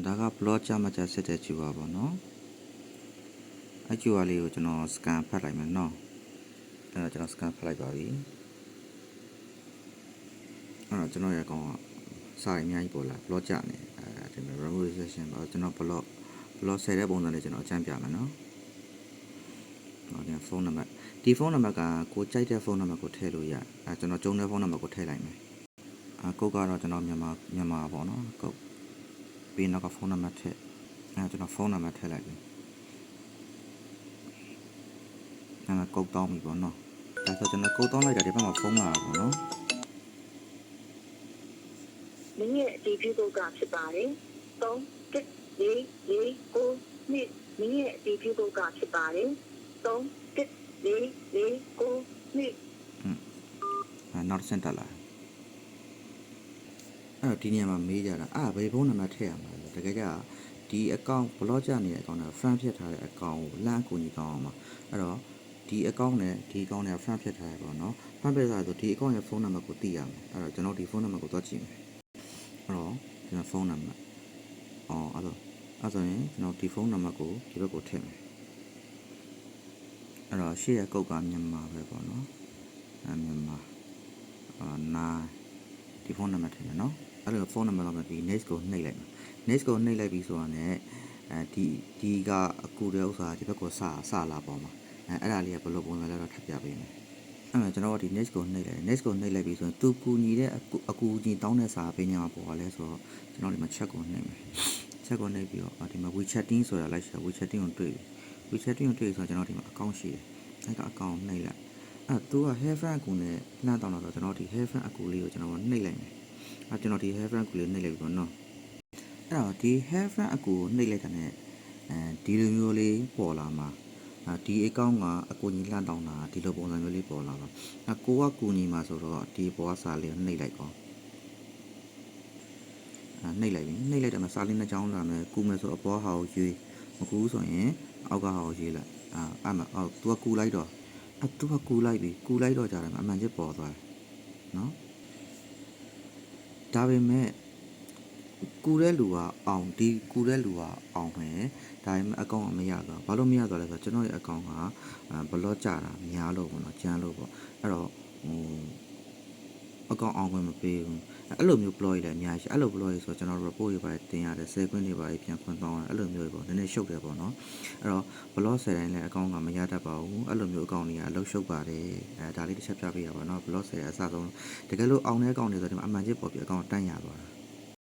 ဒါက blog ကြမှာจะစစ်တဲ့ QR ပေါ့နော်အဲ့ QR လေးကိုကျွန်တော် scan ဖတ်လိုက်မယ်နော်အဲ့တော့ကျွန်တော် scan ဖတ်လိုက်ပါပြီအဲ့တော့ကျွန်တော်ရဲ့အကောင့်ကစာရင်းအများကြီးပေါ်လာ blog ကြနေဒီမှာ remoteပါကျွန်တော် blog ဆယ်တဲ့ပုံစံလေးကျွန်တော်အကြံပြမယ်နော်ဟောဒီဖုန်းနံပါတ်ဒီဖုန်းနံပါတ်ကကိုကြိုက်တဲ့ဖုန်းနံပါတ်ကိုထည့်လို့ရကျွန်တော်ကျုံတဲ့ဖုန်းနံပါတ်ကိုထည့်လိုက်မယ်ကုတ်ကတော့ကျွန်တော်မြန်မာပေါ့နော်ကုတ်ပြီးနောက်ကဖုန်းနံပါတ်ထည့်ကျွန်တော်ဖုန်းနံပါတ်ထည့်လိုက်ပြီကုတ်တောင်းပြီပေါ့နော်ဒါဆိုကျွန်တော်ကုတ်တောင်းလိုက်တာဒီဘက်မှာဖုန်းလာတာပေါ့နော်မင်းရဲ့အတည်ပြုကုတ်ကဖြစ်ပါတယ်3 1 4 4 9နှစ်မင်းရဲ့အတည်ပြုကုတ်ကဖြစ်ပါတယ်3 1 4 4 9နှစ်နောက်ဆင့်တက်လာအဲ့တော့ဒီနေရာမှာမေးကြတာဘယ်ဖုန်းနံပါတ်ထည့်ရမှာလဲတကယ်ကြဒီ account blog ကြနေတဲ့အကောင့်နဲ့ friend ဖြစ်ထားတဲ့ account ကိုလမ်းအကူညီတောင်းအောင်ပါအဲ့တော့ဒီ account နဲ့ဒီ account နဲ့ friend ဖြစ်ထားရပေါ့နော် friend ဖြစ်ထားဆိုဒီ account ရဲ့ဖုန်းနံပါတ်ကိုသိရမယ်အဲ့တော့ကျွန်တော်ဒီဖုန်းနံပါတ်ကိုသွားကြည့်မယ်အဲ့တော့ကျွန်တော်ဖုန်းနံပါတ်အဲ့ဆိုရင်ကျွန်တော်ဒီဖုန်းနံပါတ်ကိုဒီဘက်ကိုထည့်မယ်အဲ့တော့ရှေ့ရဲ့ကုတ်ကမြန်မာပဲပေါ့နော်မြန်မာနာဒီဖုန်းနံပါတ်ထည့်မယ်နော်အဲ့လိုဖုန်းနံပါတ်ကဒီ next ကိုနှိပ်လိုက်မယ် next ကိုနှိပ်လိုက်ပြီးဆိုတာနဲ့ဒီကအကူတဲ့ဥစ္စာဒီဘက်ကိုစလာပေါ်မှာအဲ့ဒါလေးကဘယ်လိုပုံစံလဲတော့ထပ်ပြပေးမယ်အဲ့တော့ကျွန်တော်ဒီ next ကိုနှိပ်လိုက် next ကိုနှိပ်လိုက်ပြီးဆိုရင်သူကူညီတဲ့အကူညီတောင်းတဲ့စာပေးနေမှာပေါ်လဲဆိုတော့ကျွန်တော်ဒီမှာ chat ကိုနှိပ်မယ် chat ကိုနှိပ်ပြီးတော့ဒီမှာ WeChatting ဆိုတာလိုက်ရှာ WeChatting ကိုတွေ့ WeChatting ကိုတွေ့ဆိုတော့ကျွန်တော်ဒီမှာ account ရှိတယ်အဲ့က account နှိပ်လိုက်သူက Hairfront အကူနဲ့လှမ်းတောင်းတော့ကျွန်တော်ဒီ Hairfront အကူလေးကိုကျွန်တော်နှိပ်လိုက်မယ်ကျွန်တော်ဒီ Hairfront အကူလေးနှိပ်လိုက်ပြီပေါ့နော်အဲ့တော့ဒီ Hairfront အကူကိုနှိပ်လိုက်တာနဲ့ဒီလိုမျိုးလေးပေါ်လာမှာဒီ account ကအကူကြီးလှမ်းတောင်းတာဒီလိုပုံစံမျိုးလေးပေါ်လာပါကိုကကူညီမှာဆိုတော့ဒီပေါ်စာလေးကိုနှိပ်လိုက်ကောနှိပ်လိုက်ပြီနှိပ်လိုက်တယ်မှာစာလေးနှစ်ချောင်းလာမယ်ကူမယ်ဆိုအပေါ်ဟာကိုရွေးမကူဆိုရင်အောက်ကဟာကိုရွေးလိုက်သူကကူလိုက်တော့သူကကူလိုက်ပြီကူလိုက်တော့ကြတယ်အမှန်ချစ်ပေါ်သွားတယ်နော်ဒါပေမဲ့ကူတဲ့လူကအောင်ဒီကူတဲ့လူကအောင်မယ်ဒါပေမဲ့အကောင့်ကမရတော့ဘာလို့မရတော့လဲဆိုတော့ကျွန်တော်ရဲ့အကောင့်ကဘလော့ကြတာများလို့ပေါ့နော်ကျန်းလို့ပေါ့အဲ့တော့အကောင့်အောင်ခွင့်မပေးဘူးအဲ့လိုမျိုး ploy လည်းအများကြီးအဲ့လို ploy ဆိုတော့ကျွန်တော် report တွေပါတယ်တင်ရတယ်10ခွင့်တွေပါတယ်ပြန်ခွင့်တောင်းရတယ်အဲ့လိုမျိုးပေါ့နည်းနည်းရှုပ်တယ်ပေါ့နော်အဲ့တော့ blog 10တိုင်းလည်းအကောင့်ကမရတတ်ပါဘူးအဲ့လိုမျိုးအကောင့်တွေကအလုပ်ရှုပ်ပါတယ်ဒါလေးတစ်ချက်ပြပေးရပါတော့ blog 10အစဆုံးတကယ်လို့အောင်တဲ့အကောင့်တွေဆိုတော့ဒီမှာအမှန်ချစ်ပေါ်ပြီးအကောင့်တန်းရသွားတာ